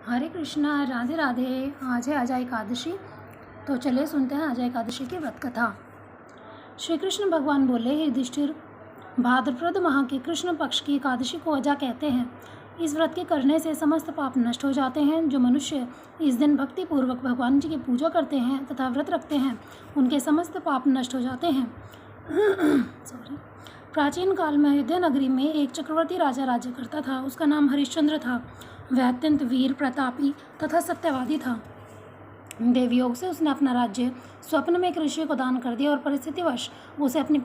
हरे कृष्णा, राधे राधे। आज है अजय एकादशी। तो चलिए सुनते हैं अजय एकादशी की व्रत कथा। श्री कृष्ण भगवान बोले, हे युधिष्ठिर, भाद्रपद माह की कृष्ण पक्ष की एकादशी को अजा कहते हैं। इस व्रत के करने से समस्त पाप नष्ट हो जाते हैं। जो मनुष्य इस दिन भक्ति पूर्वक भगवान जी की पूजा करते हैं तथा व्रत रखते हैं, उनके समस्त पाप नष्ट हो जाते हैं। प्राचीन काल में अयोध्या नगरी में एक चक्रवर्ती राजा राज्य करता था। उसका नाम हरिश्चंद्र था। वह अत्यंत वीर, प्रतापी तथा सत्यवादी था। देवयोग से उसने अपना राज्य स्वप्न में एक ऋषि को दान कर दिया और परिस्थितिवश उसे अपने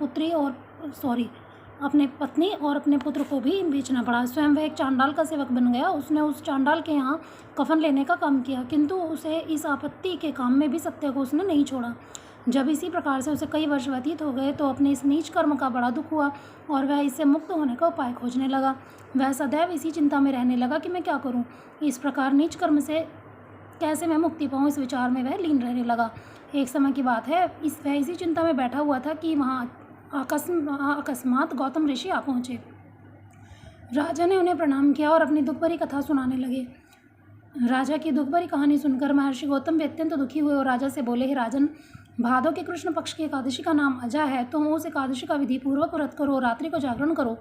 पत्नी और अपने पुत्र को भी बेचना पड़ा। स्वयं वह एक चांडाल का सेवक बन गया। उसने उस चांडाल के यहाँ कफन लेने का काम किया, किंतु उसे इस आपत्ति के काम में भी सत्य को उसने नहीं छोड़ा। जब इसी प्रकार से उसे कई वर्ष व्यतीत हो गए तो अपने इस नीच कर्म का बड़ा दुख हुआ और वह इससे मुक्त होने का उपाय खोजने लगा। वह सदैव इसी चिंता में रहने लगा कि मैं क्या करूं, इस प्रकार नीच कर्म से कैसे मैं मुक्ति पाऊं, इस विचार में वह लीन रहने लगा। एक समय की बात है, वह इसी चिंता में बैठा हुआ था कि वहाँ अकस्मात गौतम ऋषि आ पहुँचे। राजा ने उन्हें प्रणाम किया और अपनी दुख भरी कथा सुनाने लगे। राजा की दुख भरी कहानी सुनकर महर्षि गौतम भी अत्यंत दुखी हुए और राजा से बोले, हे राजन, भादों के कृष्ण पक्ष की एकादशी का नाम अजा है। तुम उस एकादशी का विधि पूर्वक व्रत करो और रात्रि को जागरण करो,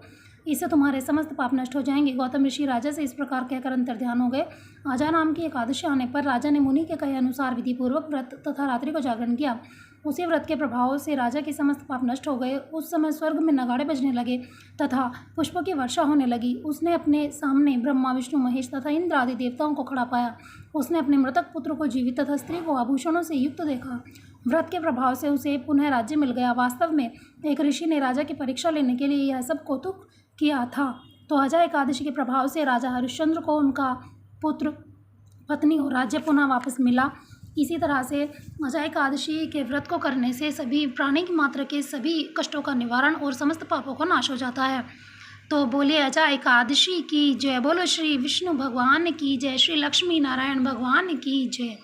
इससे तुम्हारे समस्त पाप नष्ट हो जाएंगे। गौतम ऋषि राजा से इस प्रकार कहकर अंतर्ध्यान हो गए। अजा नाम की एकादशी आने पर राजा ने मुनि के कहे अनुसार विधि पूर्वक व्रत तथा रात्रि को जागरण किया। उसी व्रत के प्रभाव से राजा के समस्त पाप नष्ट हो गए। उस समय स्वर्ग में नगाड़े बजने लगे तथा पुष्पों की वर्षा होने लगी। उसने अपने सामने ब्रह्मा, विष्णु, महेश तथा इंद्र आदि देवताओं को खड़ा पाया। उसने अपने मृतक पुत्र को जीवित तथा स्त्री को आभूषणों से युक्त देखा। व्रत के प्रभाव से उसे पुनः राज्य मिल गया। वास्तव में एक ऋषि ने राजा की परीक्षा लेने के लिए यह सब कौतुक किया था। तो अजय एकादशी के प्रभाव से राजा हरिश्चंद्र को उनका पुत्र, पत्नी और राज्य पुनः वापस मिला। इसी तरह से अजय एकादशी के व्रत को करने से सभी प्राणिक मात्र के सभी कष्टों का निवारण और समस्त पापों का नाश हो जाता है। तो बोलिए अजय एकादशी की जय। बोलो श्री विष्णु भगवान की जय, श्री लक्ष्मी नारायण भगवान की जय।